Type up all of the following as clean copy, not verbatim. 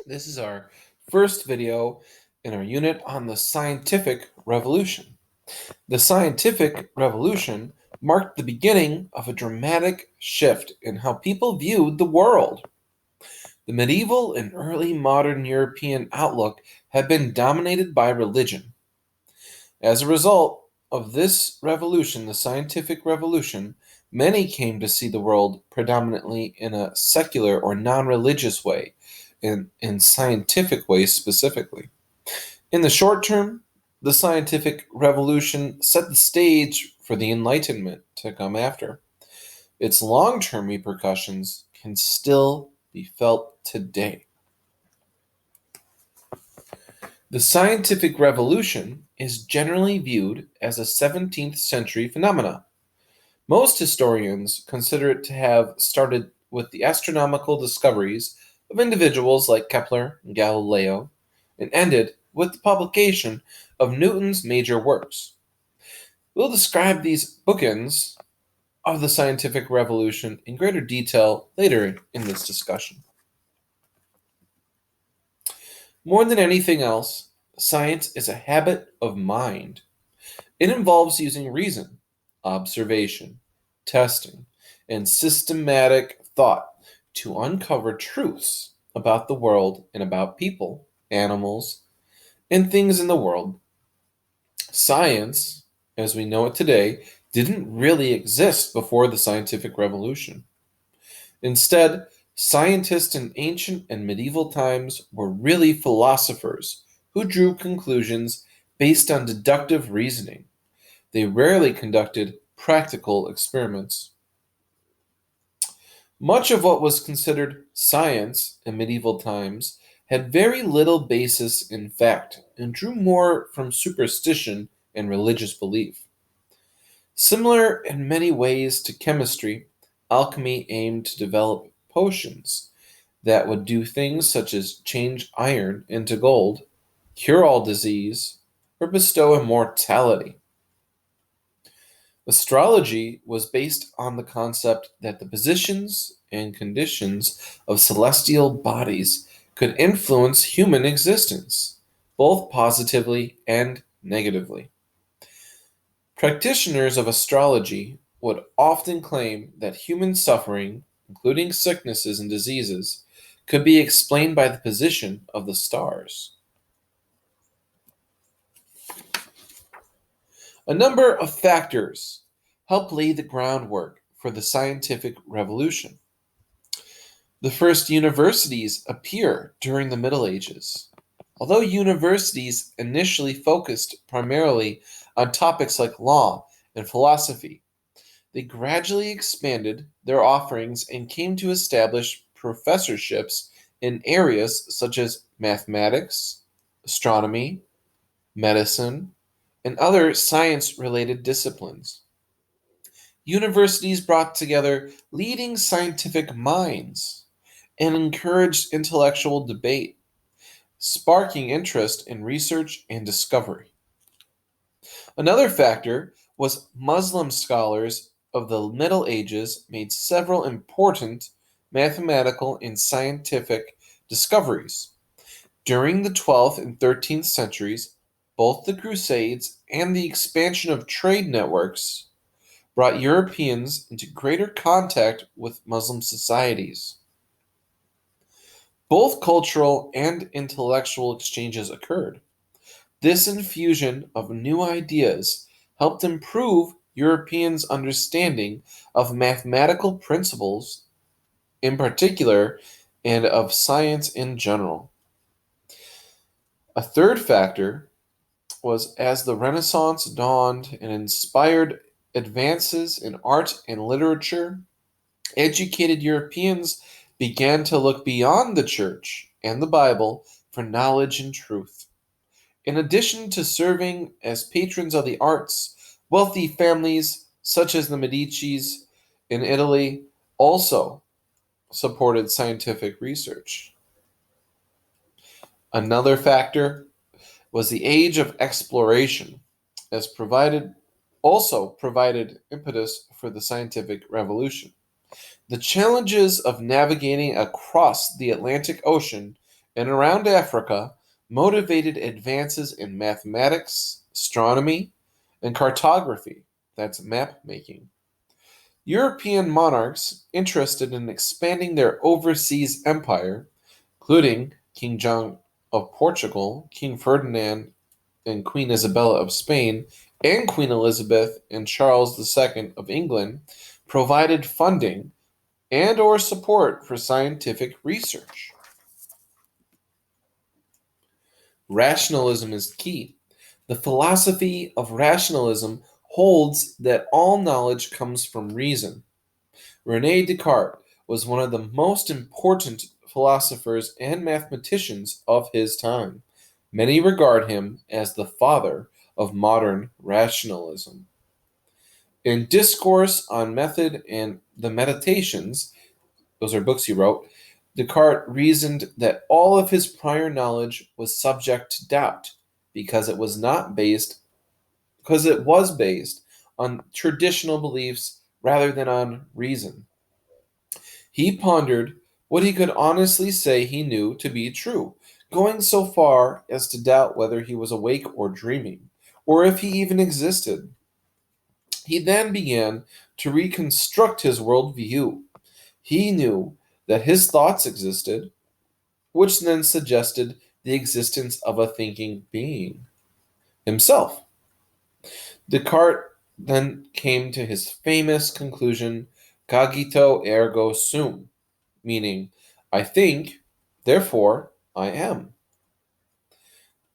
This is our first video in our unit on the scientific revolution. The scientific revolution marked the beginning of a dramatic shift in how people viewed the world. The medieval and early modern European outlook had been dominated by religion. As a result of this revolution, the scientific revolution, many came to see the world predominantly in a secular or non-religious way, in scientific ways specifically. In the short term, the scientific revolution set the stage for the Enlightenment to come after. Its long-term repercussions can still be felt today. The scientific revolution is generally viewed as a 17th century phenomenon. Most historians consider it to have started with the astronomical discoveries of individuals like Kepler and Galileo, and ended with the publication of Newton's major works. We'll describe these bookends of the scientific revolution in greater detail later in this discussion. More than anything else, science is a habit of mind. It involves using reason, observation, testing, and systematic thought to uncover truths about the world and about people, animals, and things in the world. Science, as we know it today, didn't really exist before the scientific revolution. Instead, scientists in ancient and medieval times were really philosophers who drew conclusions based on deductive reasoning. They rarely conducted practical experiments. Much of what was considered science in medieval times had very little basis in fact and drew more from superstition and religious belief. Similar in many ways to chemistry, alchemy aimed to develop potions that would do things such as change iron into gold, cure all disease, or bestow immortality. Astrology was based on the concept that the positions and conditions of celestial bodies could influence human existence, both positively and negatively. Practitioners of astrology would often claim that human suffering, including sicknesses and diseases, could be explained by the position of the stars. A number of factors helped lay the groundwork for the scientific revolution. The first universities appear during the Middle Ages. Although universities initially focused primarily on topics like law and philosophy, they gradually expanded their offerings and came to establish professorships in areas such as mathematics, astronomy, medicine, and other science-related disciplines. Universities brought together leading scientific minds and encouraged intellectual debate, sparking interest in research and discovery. Another factor was Muslim scholars of the Middle Ages made several important mathematical and scientific discoveries. During the 12th and 13th centuries, both the Crusades and the expansion of trade networks brought Europeans into greater contact with Muslim societies. Both cultural and intellectual exchanges occurred. This infusion of new ideas helped improve Europeans' understanding of mathematical principles in particular and of science in general. A third factor was as the Renaissance dawned and inspired advances in art and literature, educated Europeans began to look beyond the church and the Bible for knowledge and truth. In addition to serving as patrons of the arts, wealthy families such as the Medicis in Italy also supported scientific research. Another factor was the age of exploration, as provided impetus for the scientific revolution. The challenges of navigating across the Atlantic Ocean and around Africa motivated advances in mathematics, astronomy, and cartography, that's map making. European monarchs interested in expanding their overseas empire, including King John of Portugal, King Ferdinand and Queen Isabella of Spain, and Queen Elizabeth and Charles II of England, provided funding and or support for scientific research. Rationalism is key. The philosophy of rationalism holds that all knowledge comes from reason. René Descartes was one of the most important philosophers and mathematicians of his time. Many regard him as the father of modern rationalism. In Discourse on Method and the Meditations, those are books he wrote, Descartes reasoned that all of his prior knowledge was subject to doubt because it was based on traditional beliefs rather than on reason. He pondered what he could honestly say he knew to be true, going so far as to doubt whether he was awake or dreaming, or if he even existed. He then began to reconstruct his worldview. He knew that his thoughts existed, which then suggested the existence of a thinking being, himself. Descartes then came to his famous conclusion, cogito ergo sum, meaning, I think, therefore I am.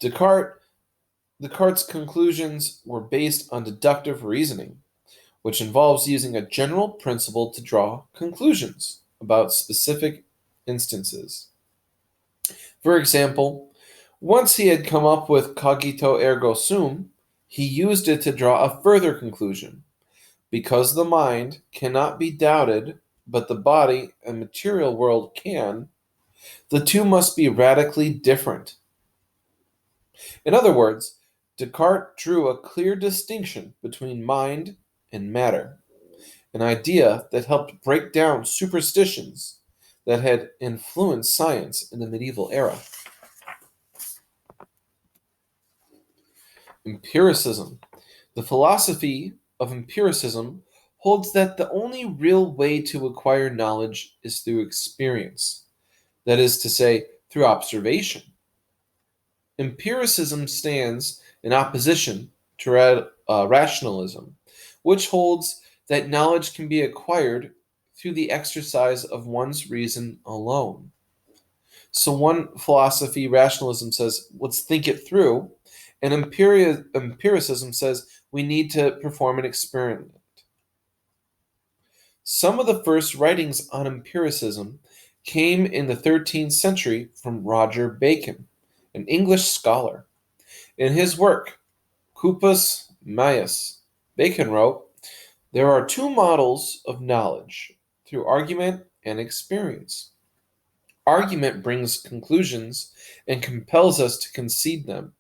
Descartes' conclusions were based on deductive reasoning, which involves using a general principle to draw conclusions about specific instances. For example, once he had come up with cogito ergo sum, he used it to draw a further conclusion. Because the mind cannot be doubted, but the body and material world can, the two must be radically different. In other words, Descartes drew a clear distinction between mind and matter, an idea that helped break down superstitions that had influenced science in the medieval era. Empiricism. The philosophy of empiricism holds that the only real way to acquire knowledge is through experience, that is to say, through observation. Empiricism stands in opposition to rationalism, which holds that knowledge can be acquired through the exercise of one's reason alone. So one philosophy, rationalism, says, let's think it through, and empiricism says we need to perform an experiment. Some of the first writings on empiricism came in the 13th century from Roger Bacon, an English scholar. In his work, Corpus Maius, Bacon wrote, there are two models of knowledge, through argument and experience. Argument brings conclusions and compels us to concede them,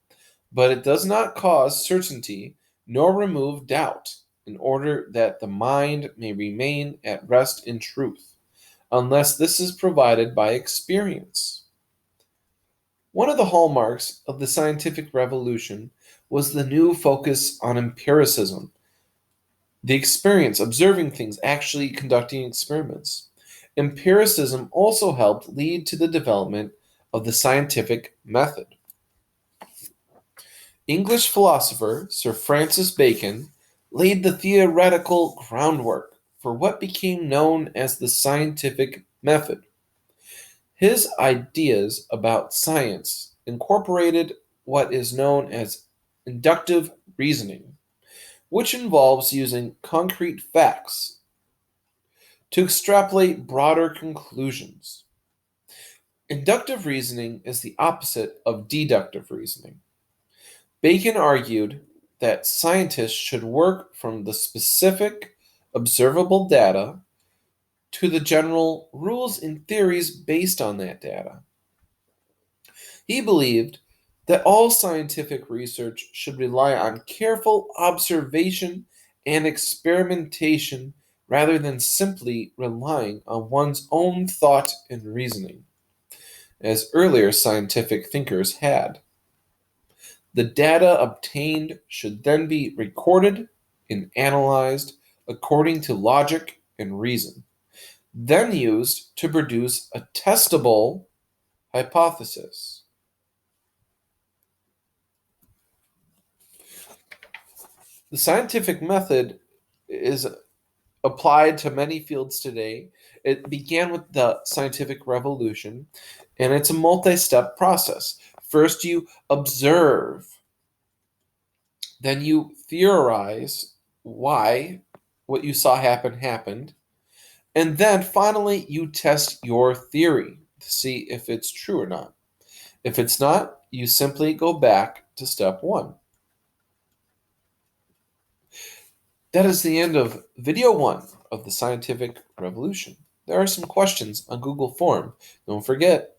but it does not cause certainty nor remove doubt, in order that the mind may remain at rest in truth, unless this is provided by experience. One of the hallmarks of the scientific revolution was the new focus on empiricism, the experience, observing things, actually conducting experiments. Empiricism also helped lead to the development of the scientific method. English philosopher Sir Francis Bacon laid the theoretical groundwork for what became known as the scientific method. His ideas about science incorporated what is known as inductive reasoning, which involves using concrete facts to extrapolate broader conclusions. Inductive reasoning is the opposite of deductive reasoning. Bacon argued that scientists should work from the specific observable data to the general rules and theories based on that data. He believed that all scientific research should rely on careful observation and experimentation rather than simply relying on one's own thought and reasoning. as earlier scientific thinkers had. The data obtained should then be recorded and analyzed according to logic and reason, then used to produce a testable hypothesis. The scientific method is applied to many fields today. It began with the scientific revolution, and it's a multi-step process. First, you observe, then you theorize why what you saw happen happened, and then finally you test your theory to see if it's true or not. If it's not, you simply go back to step one. That is the end of video 1 of the scientific revolution. There are some questions on Google Form. Don't forget,